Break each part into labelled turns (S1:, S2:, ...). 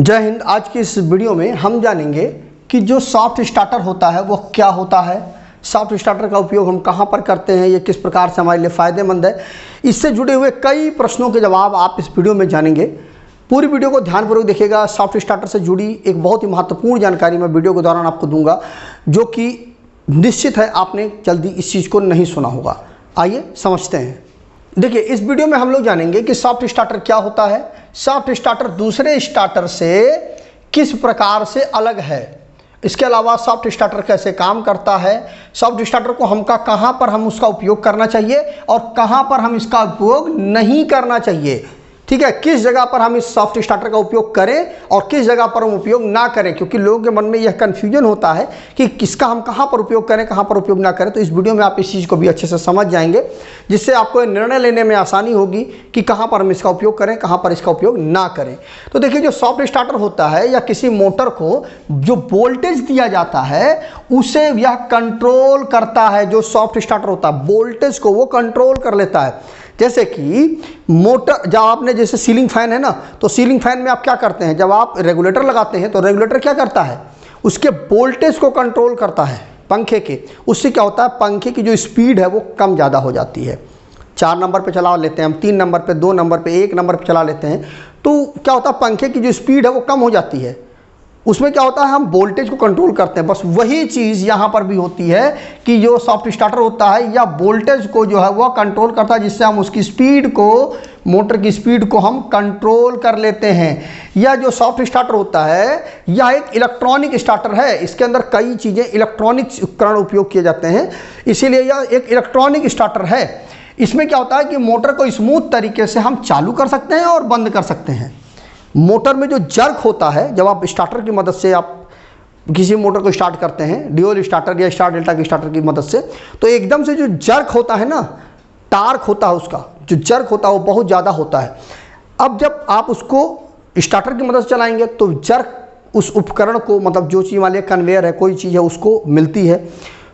S1: जय हिंद। आज की इस वीडियो में हम जानेंगे कि जो सॉफ्ट स्टार्टर होता है वो क्या होता है, सॉफ्ट स्टार्टर का उपयोग हम कहाँ पर करते हैं, ये किस प्रकार से हमारे लिए फ़ायदेमंद है। इससे जुड़े हुए कई प्रश्नों के जवाब आप इस वीडियो में जानेंगे। पूरी वीडियो को ध्यानपूर्वक देखिएगा। सॉफ्ट स्टार्टर से जुड़ी एक बहुत ही महत्वपूर्ण जानकारी मैं वीडियो के दौरान आपको दूंगा, जो कि निश्चित है आपने जल्दी इस चीज़ को नहीं सुना होगा। आइए समझते हैं। देखिए, इस वीडियो में हम लोग जानेंगे कि सॉफ्ट स्टार्टर क्या होता है, सॉफ्ट स्टार्टर दूसरे स्टार्टर से किस प्रकार से अलग है, इसके अलावा सॉफ्ट स्टार्टर कैसे काम करता है, सॉफ्ट स्टार्टर को कहाँ पर हम उसका उपयोग करना चाहिए और कहाँ पर हम इसका उपयोग नहीं करना चाहिए। ठीक है, किस जगह पर हम इस सॉफ्ट स्टार्टर का उपयोग करें और किस जगह पर हम उपयोग ना करें, क्योंकि लोगों के मन में यह कन्फ्यूजन होता है कि किसका हम कहाँ पर उपयोग करें, कहाँ पर उपयोग ना करें। तो इस वीडियो में आप इस चीज़ को भी अच्छे से समझ जाएंगे, जिससे आपको निर्णय लेने में आसानी होगी कि कहाँ पर हम इसका उपयोग करें, कहाँ पर इसका उपयोग ना करें। तो देखिए, जो सॉफ्ट स्टार्टर होता है या किसी मोटर को जो वोल्टेज दिया जाता है उसे यह कंट्रोल करता है। जो सॉफ्ट स्टार्टर होता है वोल्टेज को वो कंट्रोल कर लेता है। जैसे कि मोटर, जब आपने जैसे सीलिंग फैन है ना, तो सीलिंग फैन में आप क्या करते हैं, जब आप रेगुलेटर लगाते हैं तो रेगुलेटर क्या करता है, उसके वोल्टेज को कंट्रोल करता है पंखे के। उससे क्या होता है, पंखे की जो स्पीड है वो कम ज़्यादा हो जाती है। 4 नंबर पे चला लेते हैं हम, 3 नंबर पे, 2 नंबर पे, 1 नंबर पे चला लेते हैं, तो क्या होता है, पंखे की जो स्पीड है वो कम हो जाती है। उसमें क्या होता है, हम वोल्टेज को कंट्रोल करते हैं। बस वही चीज़ यहाँ पर भी होती है कि जो सॉफ्ट स्टार्टर होता है या वोल्टेज को जो है वह कंट्रोल करता है, जिससे हम उसकी स्पीड को, मोटर की स्पीड को हम कंट्रोल कर लेते हैं। यह जो सॉफ्ट स्टार्टर होता है यह एक इलेक्ट्रॉनिक स्टार्टर है। इसके अंदर कई चीज़ें, इलेक्ट्रॉनिक उपकरण उपयोग किए जाते हैं, इसीलिए यह एक इलेक्ट्रॉनिक स्टार्टर है। इसमें क्या होता है कि मोटर को स्मूथ तरीके से हम चालू कर सकते हैं और बंद कर सकते हैं। मोटर में जो जर्क होता है, जब आप स्टार्टर की मदद से आप किसी मोटर को स्टार्ट करते हैं, ड्यूल स्टार्टर या स्टार डेल्टा की स्टार्टर की मदद से, तो एकदम से जो जर्क होता है ना, टार्क होता है उसका, जो जर्क होता है वो बहुत ज़्यादा होता है। अब जब आप उसको स्टार्टर की मदद से चलाएंगे तो जर्क उस उपकरण को, मतलब जो चीज़ वाले कन्वेयर है, कोई चीज़ है, उसको मिलती है,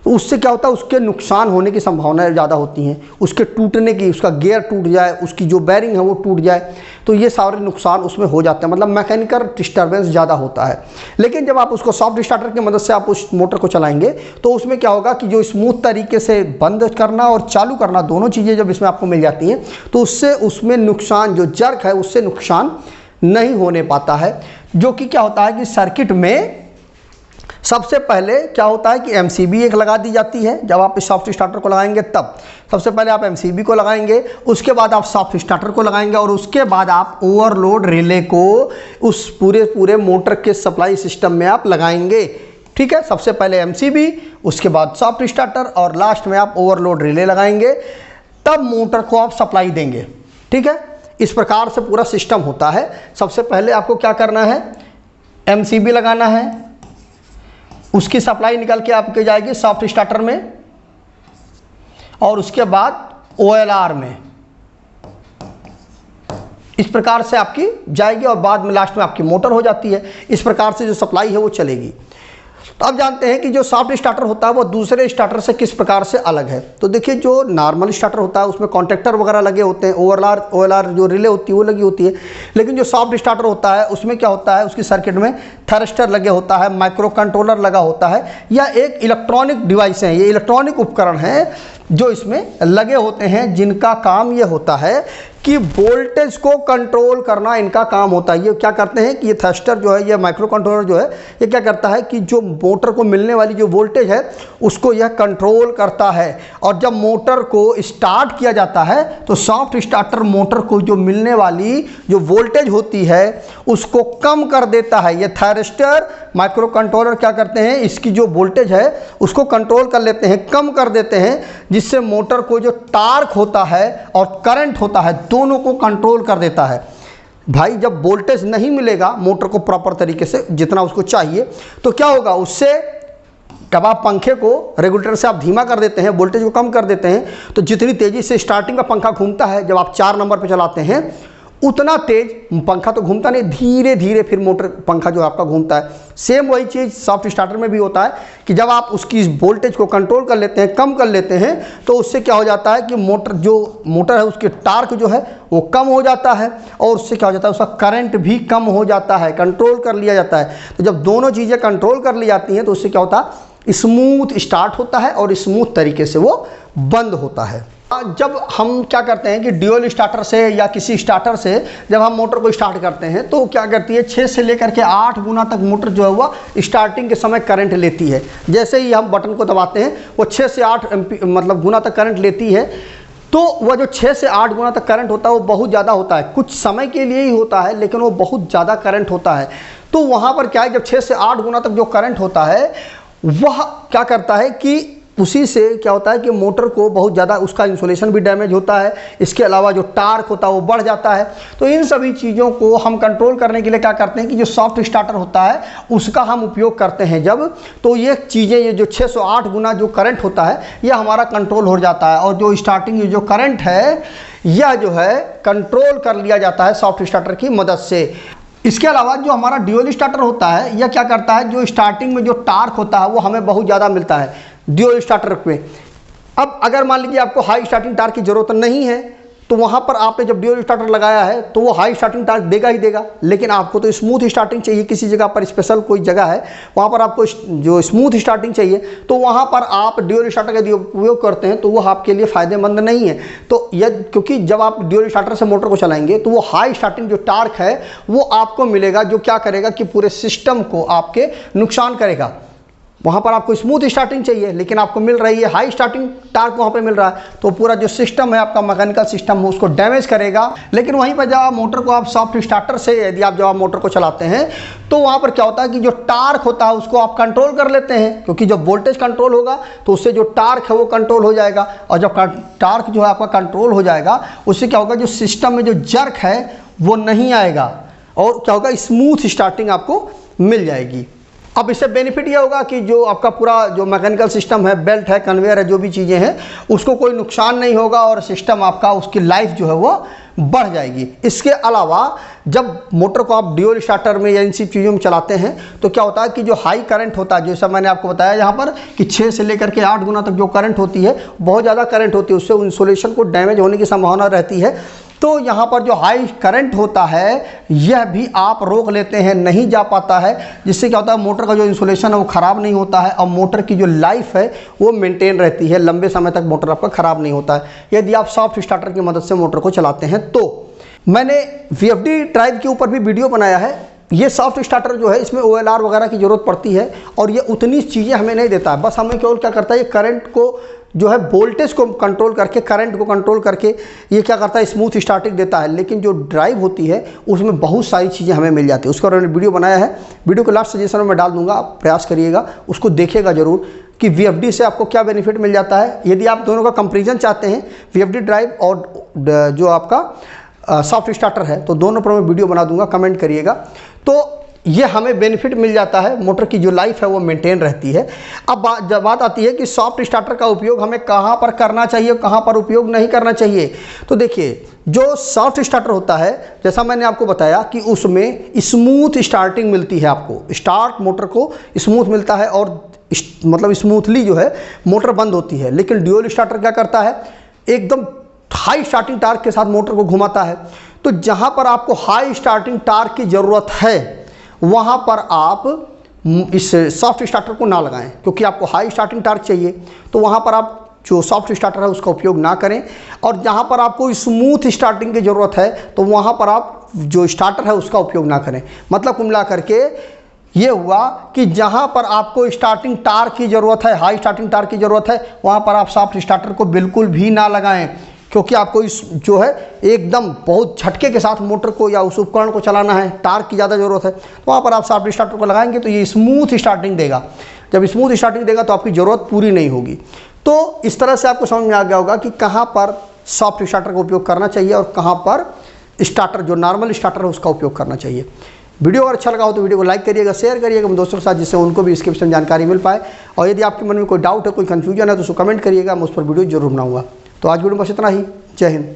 S1: तो उससे क्या होता है, उसके नुकसान होने की संभावनाएं ज़्यादा होती हैं, उसके टूटने की, उसका गियर टूट जाए, उसकी जो बैरिंग है वो टूट जाए, तो ये सारे नुकसान उसमें हो जाते हैं, मतलब मैकेनिकल डिस्टर्बेंस ज़्यादा होता है। लेकिन जब आप उसको सॉफ्ट स्टार्टर की मदद से आप उस मोटर को चलाएंगे तो उसमें क्या होगा कि जो स्मूथ तरीके से बंद करना और चालू करना, दोनों चीज़ें जब इसमें आपको मिल जाती हैं तो उससे उसमें नुकसान, जो जर्क है उससे नुकसान नहीं होने पाता है। जो कि क्या होता है कि सर्किट में सबसे पहले क्या होता है कि एमसीबी एक लगा दी जाती है। जब आप इस सॉफ्ट स्टार्टर को लगाएंगे तब सबसे पहले आप एमसीबी को लगाएंगे, उसके बाद आप सॉफ्ट स्टार्टर को लगाएंगे और उसके बाद आप ओवरलोड रिले को उस पूरे मोटर के सप्लाई सिस्टम में आप लगाएंगे। ठीक है, सबसे पहले एमसीबी, उसके बाद सॉफ्ट स्टार्टर और लास्ट में आप ओवरलोड रिले लगाएंगे, तब मोटर को आप सप्लाई देंगे। ठीक है, इस प्रकार से पूरा सिस्टम होता है। सबसे पहले आपको क्या करना है, एमसीबी लगाना है, उसकी सप्लाई निकल के आपके जाएगी सॉफ्ट स्टार्टर में और उसके बाद ओएलआर में, इस प्रकार से आपकी जाएगी और बाद में लास्ट में आपकी मोटर हो जाती है। इस प्रकार से जो सप्लाई है वो चलेगी। तो अब जानते हैं कि जो सॉफ्ट स्टार्टर होता है वो दूसरे स्टार्टर से किस प्रकार से अलग है। तो देखिए, जो नॉर्मल स्टार्टर होता है उसमें कॉन्टैक्टर वगैरह लगे होते हैं, ओएलआर जो रिले होती है वो लगी होती है। लेकिन जो सॉफ्ट स्टार्टर होता है उसमें क्या होता है, उसकी सर्किट में थर्स्टर लगे होता है, माइक्रो कंट्रोलर लगा होता है, या एक इलेक्ट्रॉनिक डिवाइस है, ये इलेक्ट्रॉनिक उपकरण हैं जो इसमें लगे होते हैं, जिनका काम ये होता है कि वोल्टेज को कंट्रोल करना इनका काम होता है। ये क्या करते हैं कि ये थर्स्टर जो है, ये माइक्रो कंट्रोलर जो है, ये क्या करता है कि जो मोटर को मिलने वाली जो वोल्टेज है उसको यह कंट्रोल करता है। और जब मोटर को स्टार्ट किया जाता है तो सॉफ्ट स्टार्टर मोटर को जो मिलने वाली जो वोल्टेज होती है उसको कम कर देता है। ये थर्स्टर, माइक्रो कंट्रोलर क्या करते हैं, इसकी जो वोल्टेज है उसको कंट्रोल कर लेते हैं, कम कर देते हैं, जिससे मोटर को जो टार्क होता है और करंट होता है दोनों को कंट्रोल कर देता है। भाई, जब वोल्टेज नहीं मिलेगा मोटर को प्रॉपर तरीके से जितना उसको चाहिए, तो क्या होगा, उससे जब आप पंखे को रेगुलेटर से आप धीमा कर देते हैं, वोल्टेज को कम कर देते हैं, तो जितनी तेज़ी से स्टार्टिंग का पंखा घूमता है, जब आप 4 नंबर पे चलाते हैं उतना तेज पंखा तो घूमता नहीं, धीरे धीरे फिर मोटर पंखा जो आपका घूमता है। सेम वही चीज़ सॉफ्ट स्टार्टर में भी होता है कि जब आप उसकी वोल्टेज को कंट्रोल कर लेते हैं, कम कर लेते हैं, तो उससे क्या हो जाता है कि मोटर है उसके टार्क जो है वो कम हो जाता है, और उससे क्या हो जाता है उसका करंट भी कम हो जाता है, कंट्रोल कर लिया जाता है। तो जब दोनों चीज़ें कंट्रोल कर ली जाती हैं तो उससे क्या होता है, स्मूथ स्टार्ट होता है और स्मूथ तरीके से वो बंद होता है। जब हम क्या करते हैं कि ड्यूल स्टार्टर से या किसी स्टार्टर से जब हम मोटर को स्टार्ट करते हैं तो क्या करती है, 6 से लेकर के 8 गुना तक मोटर जो है वह स्टार्टिंग के समय करंट लेती है। जैसे ही हम बटन को दबाते हैं वो 6 से 8 गुना तक करंट लेती है। तो वह जो 6 से 8 गुना तक करंट होता है वो बहुत ज़्यादा होता है, कुछ समय के लिए ही होता है लेकिन वो बहुत ज़्यादा करंट होता है। तो वहाँ पर क्या है, जब 6 से 8 गुना तक जो करंट होता है वह क्या करता है कि उसी से क्या होता है कि मोटर को बहुत ज़्यादा उसका इंसुलेशन भी डैमेज होता है, इसके अलावा जो टार्क होता है वो बढ़ जाता है। तो इन सभी चीज़ों को हम कंट्रोल करने के लिए क्या करते हैं कि जो सॉफ्ट स्टार्टर होता है उसका हम उपयोग करते हैं जब, तो ये चीज़ें ये जो 608 गुना जो करंट होता है यह हमारा कंट्रोल हो जाता है, और जो स्टार्टिंग जो करंट है यह जो है कंट्रोल कर लिया जाता है सॉफ्ट स्टार्टर की मदद से। इसके अलावा जो हमारा ड्यूल स्टार्टर होता है यह क्या करता है, जो स्टार्टिंग में जो टार्क होता है वो हमें बहुत ज़्यादा मिलता है ड्यूल स्टार्टर में। अब अगर मान लीजिए आपको हाई स्टार्टिंग टार्क की ज़रूरत नहीं है तो वहाँ पर आपने जब ड्यूल स्टार्टर लगाया है तो वो हाई स्टार्टिंग टार्क देगा ही देगा, लेकिन आपको तो स्मूथ स्टार्टिंग चाहिए। किसी जगह पर स्पेशल कोई जगह है वहाँ पर आपको जो स्मूथ स्टार्टिंग चाहिए, तो वहाँ पर आप ड्यूल स्टार्टर का यदि उपयोग करते हैं तो वो आपके लिए फ़ायदेमंद नहीं है। तो यह क्योंकि जब आप ड्यूल स्टार्टर से मोटर को चलाएंगे तो वो हाई स्टार्टिंग जो टार्क है वो आपको मिलेगा, जो क्या करेगा कि पूरे सिस्टम को आपके नुकसान करेगा। वहाँ पर आपको स्मूथ स्टार्टिंग चाहिए लेकिन आपको मिल रही है हाई स्टार्टिंग टार्क वहाँ पे मिल रहा है, तो पूरा जो सिस्टम है आपका मैकेनिकल सिस्टम है उसको डैमेज करेगा। लेकिन वहीं पर जब आप मोटर को आप सॉफ्ट स्टार्टर से यदि आप जब आप मोटर को चलाते हैं तो वहाँ पर क्या होता है कि जो टार्क होता है उसको आप कंट्रोल कर लेते हैं, क्योंकि जब वोल्टेज कंट्रोल होगा तो उससे जो टार्क है वो कंट्रोल हो जाएगा, और जब टार्क जो है आपका कंट्रोल हो जाएगा उससे क्या होगा, जो सिस्टम में जो जर्क है वो नहीं आएगा और क्या होगा, स्मूथ स्टार्टिंग आपको मिल जाएगी। अब इससे बेनिफिट यह होगा कि जो आपका पूरा जो मैकेनिकल सिस्टम है, बेल्ट है, कन्वेयर है, जो भी चीज़ें हैं उसको कोई नुकसान नहीं होगा और सिस्टम आपका उसकी लाइफ जो है वो बढ़ जाएगी। इसके अलावा जब मोटर को आप ड्यूल स्टार्टर में या इन सब चीज़ों में चलाते हैं तो क्या होता है कि जो हाई करंट होता है, जैसा मैंने आपको बताया यहाँ पर कि 6 से लेकर के 8 गुना तक जो करंट होती है, बहुत ज़्यादा करंट होती है, उससे इंसुलेशन को डैमेज होने की संभावना रहती है। तो यहाँ पर जो हाई करंट होता है यह भी आप रोक लेते हैं, नहीं जा पाता है, जिससे क्या होता है मोटर का जो इंसुलेशन है वो ख़राब नहीं होता है और मोटर की जो लाइफ है वो मेंटेन रहती है, लंबे समय तक मोटर आपका ख़राब नहीं होता है यदि आप सॉफ्ट स्टार्टर की मदद से मोटर को चलाते हैं। तो मैंने VFD ड्राइव के ऊपर भी वीडियो बनाया है। ये सॉफ्ट स्टार्टर जो है इसमें OLR वगैरह की ज़रूरत पड़ती है और ये उतनी चीज़ें हमें नहीं देता है, बस हमें केवल क्या करता है, ये करंट को जो है वोल्टेज को कंट्रोल करके, करंट को कंट्रोल करके ये क्या करता है, स्मूथ स्टार्टिंग देता है। लेकिन जो ड्राइव होती है उसमें बहुत सारी चीज़ें हमें मिल जाती है। उसका मैंने वीडियो बनाया है, वीडियो को लास्ट सजेशन में डाल दूंगा, आप प्रयास करिएगा, उसको देखिएगा ज़रूर कि VFD से आपको क्या बेनिफिट मिल जाता है। यदि आप दोनों का कंपेरिजन चाहते हैं, VFD ड्राइव और जो आपका सॉफ्ट स्टार्टर है, तो दोनों पर मैं वीडियो बना दूंगा, कमेंट करिएगा। तो ये हमें बेनिफिट मिल जाता है, मोटर की जो लाइफ है वो मेंटेन रहती है। अब जब बात आती है कि सॉफ्ट स्टार्टर का उपयोग हमें कहाँ पर करना चाहिए, कहाँ पर उपयोग नहीं करना चाहिए, तो देखिए जो सॉफ्ट स्टार्टर होता है, जैसा मैंने आपको बताया कि उसमें स्मूथ स्टार्टिंग मिलती है, आपको स्टार्ट मोटर को स्मूथ मिलता है और मतलब स्मूथली जो है मोटर बंद होती है। लेकिन ड्यूल स्टार्टर क्या करता है, एकदम हाई स्टार्टिंग टार्क के साथ मोटर को घुमाता है। तो जहाँ पर आपको हाई स्टार्टिंग टार्क की ज़रूरत है वहाँ पर आप इस सॉफ्ट स्टार्टर को ना लगाएं, क्योंकि आपको हाई स्टार्टिंग टार्क चाहिए, तो वहाँ पर आप जो सॉफ्ट स्टार्टर है उसका उपयोग ना करें। और जहाँ पर आपको स्मूथ स्टार्टिंग की ज़रूरत है तो वहाँ पर आप जो स्टार्टर है उसका उपयोग ना करें। मतलब कुल मिला करके ये हुआ कि जहाँ पर आपको स्टार्टिंग टार्क की ज़रूरत है, हाई स्टार्टिंग टार्क की ज़रूरत है, वहाँ पर आप सॉफ्ट स्टार्टर को बिल्कुल भी ना लगाएं, क्योंकि आपको इस जो है एकदम बहुत झटके के साथ मोटर को या उस उपकरण को चलाना है, टार्क की ज़्यादा ज़रूरत है, तो वहाँ पर आप सॉफ्ट स्टार्टर को लगाएंगे तो ये स्मूथ स्टार्टिंग देगा। जब स्मूथ स्टार्टिंग देगा तो आपकी ज़रूरत पूरी नहीं होगी। तो इस तरह से आपको समझ में आ गया होगा कि कहाँ पर सॉफ्ट स्टार्टर का उपयोग करना चाहिए और कहाँ पर स्टार्टर जो नॉर्मल स्टार्टर है उसका उपयोग करना चाहिए। वीडियो अगर अच्छा लगा हो तो वीडियो को लाइक करिएगा, शेयर करिएगा अपने दोस्तों के साथ, जिससे उनको भी इसके विषय में जानकारी मिल पाए। और यदि आपके मन में कोई डाउट है, कोई कन्फ्यूजन है तो उसको कमेंट करिएगा, मैं उस पर वीडियो जरूर बनाऊंगा। तो आज वीडियो में बस इतना ही। जय हिंद।